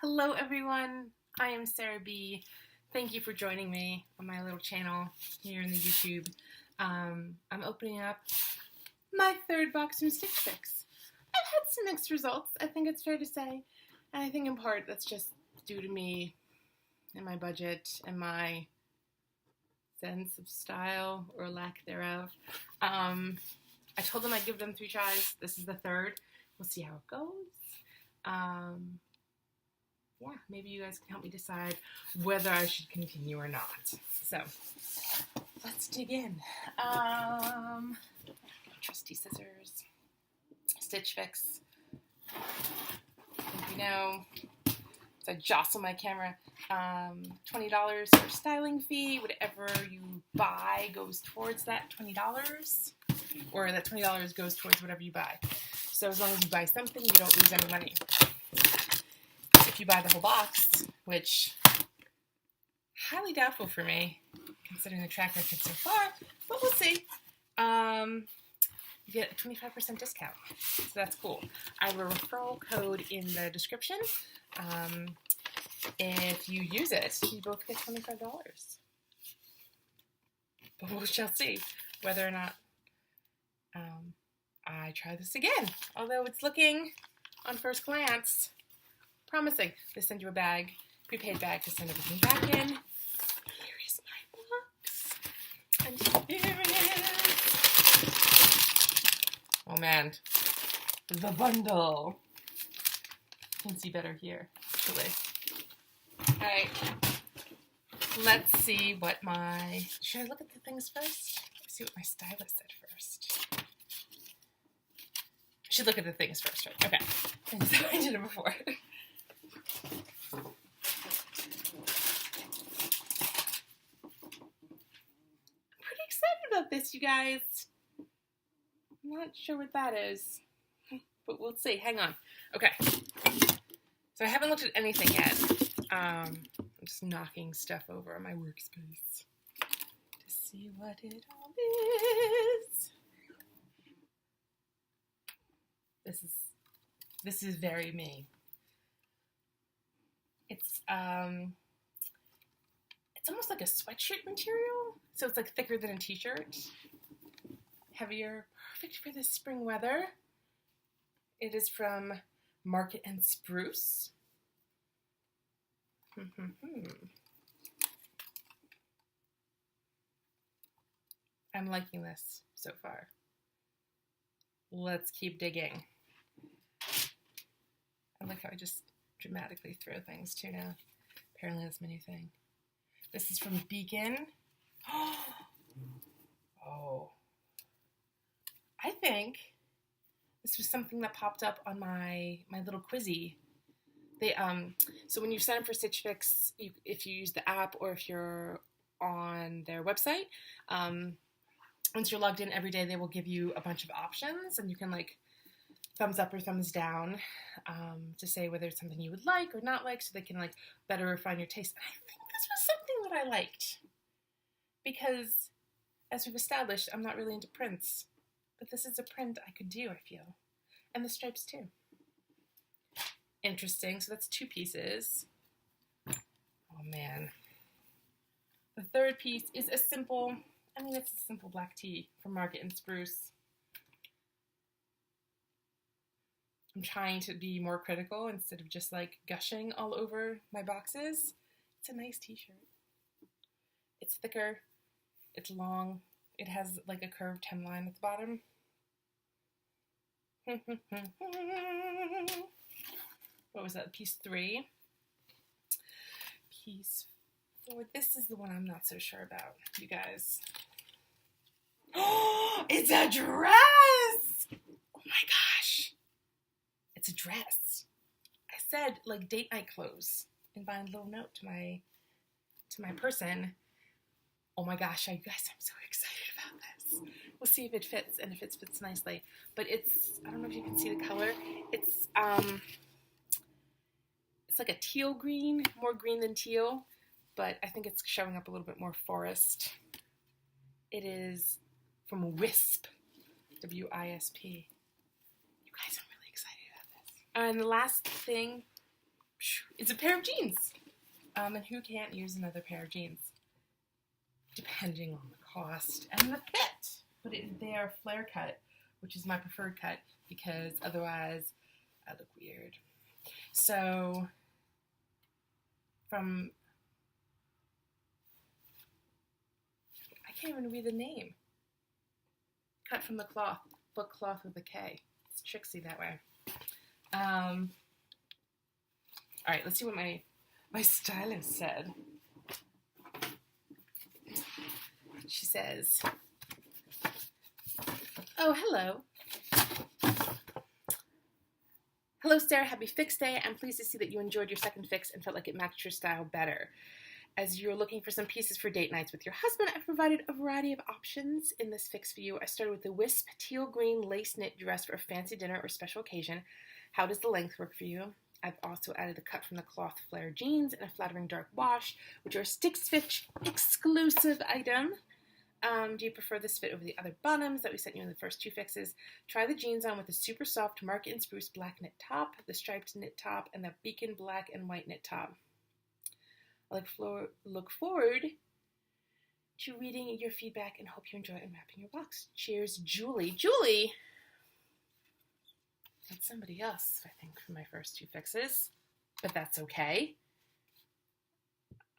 Hello everyone, I am Sarah B. Thank you for joining me on my little channel here in the YouTube. I'm opening up my third box from Stitch Fix. I've had some mixed results, I think it's fair to say, and I think in part that's just due to me and my budget and my sense of style or lack thereof. I told them I'd give them 3 tries. This is the third. We'll see how it goes. Yeah, maybe you guys can help me decide whether I should continue or not. So, let's dig in. Trusty scissors. Stitch Fix. I think you know. So I jostle my camera. $20 for styling fee. Whatever you buy goes towards that $20. Or that $20 goes towards whatever you buy. So as long as you buy something, you don't lose any money. If you buy the whole box, which highly doubtful for me, considering the track record so far, but we'll see. You get a 25% discount, so that's cool. I have a referral code in the description. If you use it, you both get $25. But we shall see whether or not I try this again. Although it's looking, on first glance, promising. They send you a bag, prepaid bag to send everything back in. Here is my box. And here it is. Oh man. The bundle. You can see better here, actually. Alright. Let's see what my... Should I look at the things first? Let's see what my stylist said first. I should look at the things first, right? Okay. So I did it before. About this, you guys. I'm not sure what that is, but we'll see. Hang on. Okay. So I haven't looked at anything yet. I'm just knocking stuff over on my workspace to see what it all is. This is very me. It's almost like a sweatshirt material. So it's like thicker than a t-shirt. Heavier. Perfect for this spring weather. It is from Market and Spruce. I'm liking this so far. Let's keep digging. I like how I just dramatically throw things too now. Apparently that's my new thing. This is from Beacon. Oh. I think this was something that popped up on my little quizzy. They so when you sign up for Stitch Fix, if you use the app or if you're on their website, once you're logged in every day, they will give you a bunch of options, and you can like thumbs up or thumbs down to say whether it's something you would like or not like, so they can like better refine your taste. And I think this was something that I liked because, as we've established, I'm not really into prints, but this is a print I could do, I feel, and the stripes too. Interesting. So that's 2 pieces. Oh man. The third piece is a simple, it's a simple black tee from Market and Spruce. I'm trying to be more critical instead of just like gushing all over my boxes. It's a nice t-shirt. It's thicker. It's long. It has like a curved hemline at the bottom. What was that? Piece 3. Piece 4. This is the one I'm not so sure about, you guys. Oh, it's a dress! Oh my gosh. It's a dress. I said like date night clothes and find a little note to my person. Oh my gosh, you guys, I'm so excited about this. We'll see if it fits and if it fits nicely. But it's, I don't know if you can see the color. It's like a teal green, more green than teal, but I think it's showing up a little bit more forest. It is from Wisp, W-I-S-P. You guys, I'm really excited about this. And the last thing, I'm It's a pair of jeans. And who can't use another pair of jeans? Depending on the cost and the fit. But they are flare cut, which is my preferred cut because otherwise I look weird. So I can't even read the name. Cut from the cloth, book cloth with a K. It's tricksy that way. All right, let's see what my stylist said. She says, "Oh, hello. Hello, Sarah. Happy Fix Day. I'm pleased to see that you enjoyed your second fix and felt like it matched your style better. As you're looking for some pieces for date nights with your husband, I've provided a variety of options in this fix for you. I started with the Wisp teal green lace knit dress for a fancy dinner or special occasion. How does the length work for you? I've also added the cut from the cloth flare jeans and a flattering dark wash, which are a Stitch Fix exclusive item. Do you prefer this fit over the other bottoms that we sent you in the first two fixes? Try the jeans on with the super soft market and spruce black knit top, the striped knit top, and the beacon black and white knit top. I look forward to reading your feedback and hope you enjoy unwrapping your box. Cheers, Julie." Julie! That's somebody else, I think, for my first two fixes. But that's okay.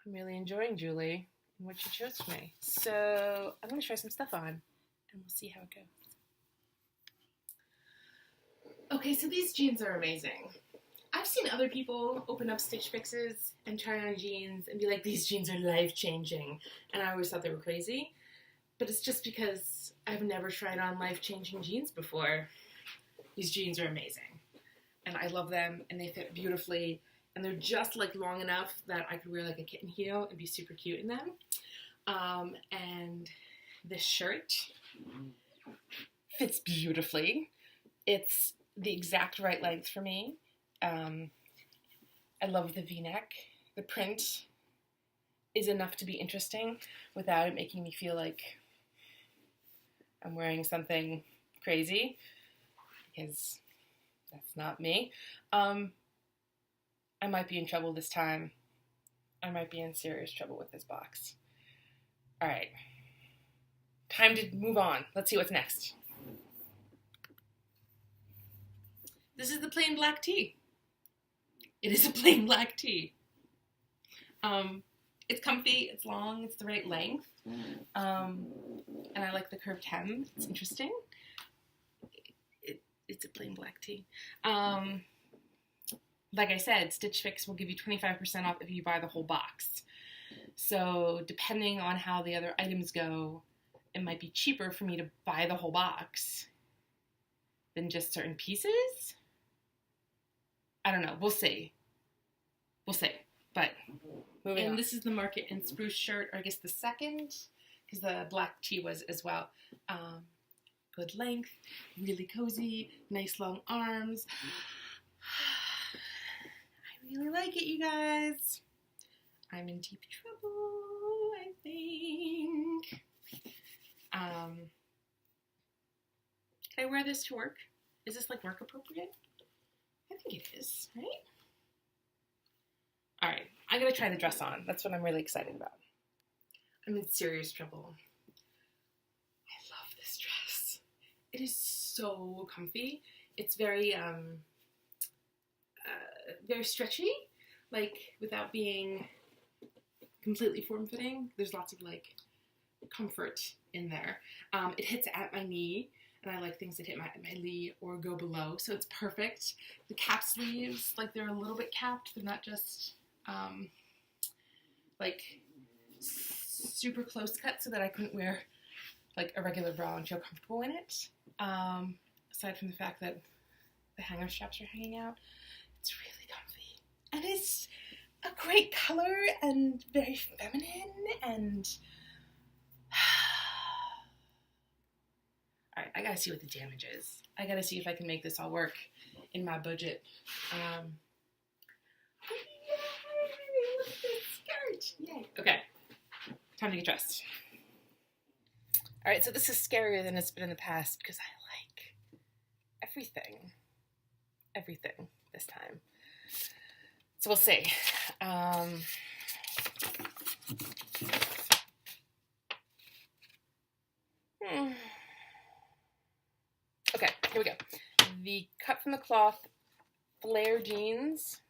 I'm really enjoying Julie and what she chose for me. So I'm going to try some stuff on, and we'll see how it goes. Okay, so these jeans are amazing. I've seen other people open up Stitch Fixes and try on jeans and be like, these jeans are life-changing. And I always thought they were crazy. But it's just because I've never tried on life-changing jeans before. These jeans are amazing. And I love them, and they fit beautifully. And they're just like long enough that I could wear like a kitten heel and be super cute in them. And this shirt fits beautifully. It's the exact right length for me. I love the V-neck. The print is enough to be interesting without it making me feel like I'm wearing something crazy, because that's not me. I might be in trouble this time. I might be in serious trouble with this box. All right. Time to move on. Let's see what's next. This is the plain black tee. It is a plain black tee. It's comfy, it's long, it's the right length. And I like the curved hem. It's interesting. It's a plain black tee. Like I said, Stitch Fix will give you 25% off if you buy the whole box. So depending on how the other items go, it might be cheaper for me to buy the whole box than just certain pieces. I don't know. We'll see. But moving on. This is the market and spruce shirt, or I guess the second, because the black tee was as well. Good length, really cozy, nice long arms. I really like it, you guys. I'm in deep trouble, I think. Can I wear this to work? Is this like work appropriate? I think it is, right? All right, I'm gonna try the dress on. That's what I'm really excited about. I'm in serious trouble. I love this dress. It is so comfy. It's very, very stretchy, like without being completely form-fitting. There's lots of like comfort in there. It hits at my knee, and I like things that hit my knee or go below, so it's perfect. The cap sleeves, like they're a little bit capped. They're not just like super close cut so that I couldn't wear like a regular bra and feel comfortable in it. Aside from the fact that the hanger straps are hanging out, it's really comfy. And it's a great color and very feminine and alright, I gotta see what the damage is. I gotta see if I can make this all work in my budget. Look at this skirt! Yay. Okay, time to get dressed. Alright, so this is scarier than it's been in the past because I like everything this time. So we'll see. Okay, here we go. The cut from the cloth flare jeans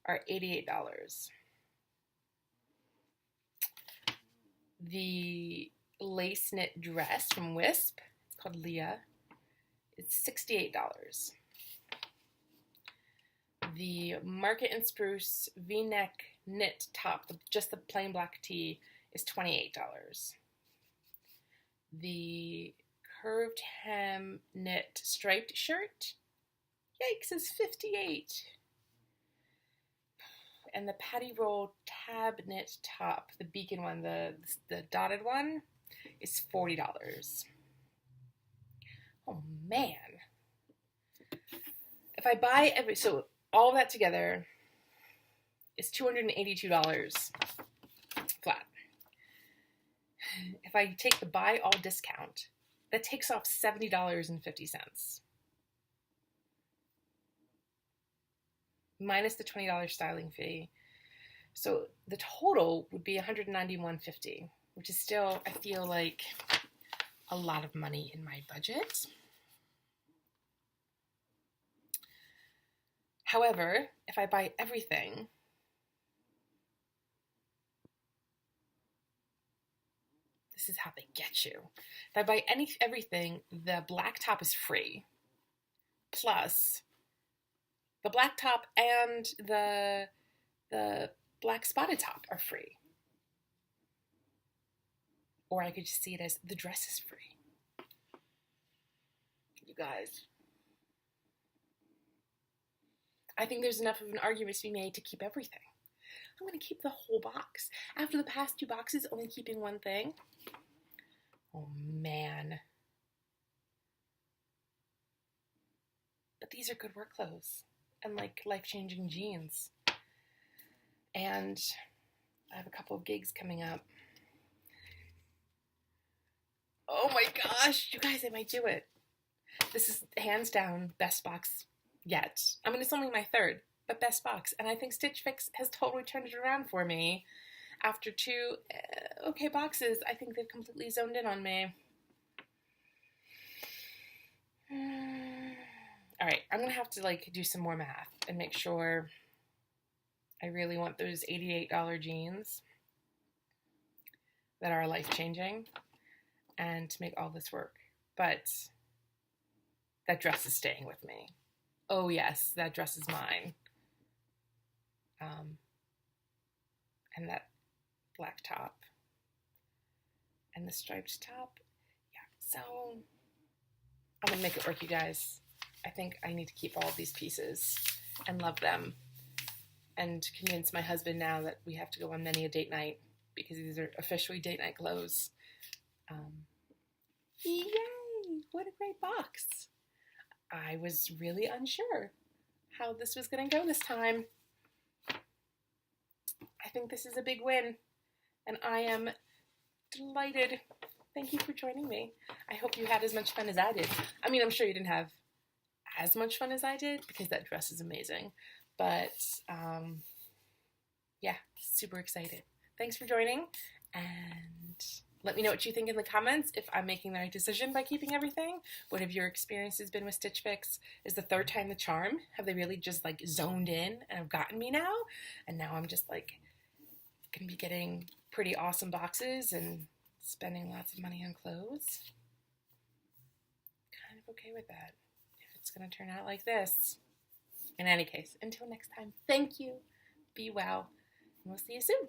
are $88. The lace knit dress from Wisp, it's called Leah, it's $68. The Market and Spruce V-neck knit top, just the plain black tee, is $28. The curved hem knit striped shirt, yikes, is $58. And the patty roll tab knit top, the beacon one, the dotted one, is $40. Oh man. If I buy so all of that together is $282 flat. If I take the buy all discount, that takes off $70.50. Minus the $20 styling fee. So the total would be $191.50, which is still, I feel like, a lot of money in my budget. However, if I buy everything, this is how they get you. If I buy everything, the black top is free. Plus, the black top and the black spotted top are free. Or I could just see it as the dress is free. You guys. I think there's enough of an argument to be made to keep everything. I'm going to keep the whole box. After the past 2 boxes, only keeping one thing. Oh, man. But these are good work clothes. And like life-changing jeans. And I have a couple of gigs coming up. Oh my gosh, you guys, I might do it. This is hands down best box yet. I mean, it's only my 3rd, but best box. And I think Stitch Fix has totally turned it around for me. After 2 okay boxes, I think they've completely zoned in on me. All right, I'm going to have to do some more math and make sure I really want those $88 jeans that are life-changing and to make all this work. But that dress is staying with me. Oh yes, that dress is mine. And that black top and the striped top. Yeah, so I'm gonna make it work, you guys. I think I need to keep all of these pieces and love them and convince my husband now that we have to go on many a date night because these are officially date night clothes. Yay! What a great box. I was really unsure how this was going to go this time. I think this is a big win, and I am delighted. Thank you for joining me. I hope you had as much fun as I did. I mean, I'm sure you didn't have as much fun as I did because that dress is amazing. But, yeah, super excited. Thanks for joining, and let me know what you think in the comments if I'm making the right decision by keeping everything. What have your experiences been with Stitch Fix? Is the 3rd time the charm? Have they really just zoned in and have gotten me now? And now I'm just going to be getting pretty awesome boxes and spending lots of money on clothes. Kind of okay with that if it's going to turn out like this. In any case, until next time, thank you. Be well. And we'll see you soon.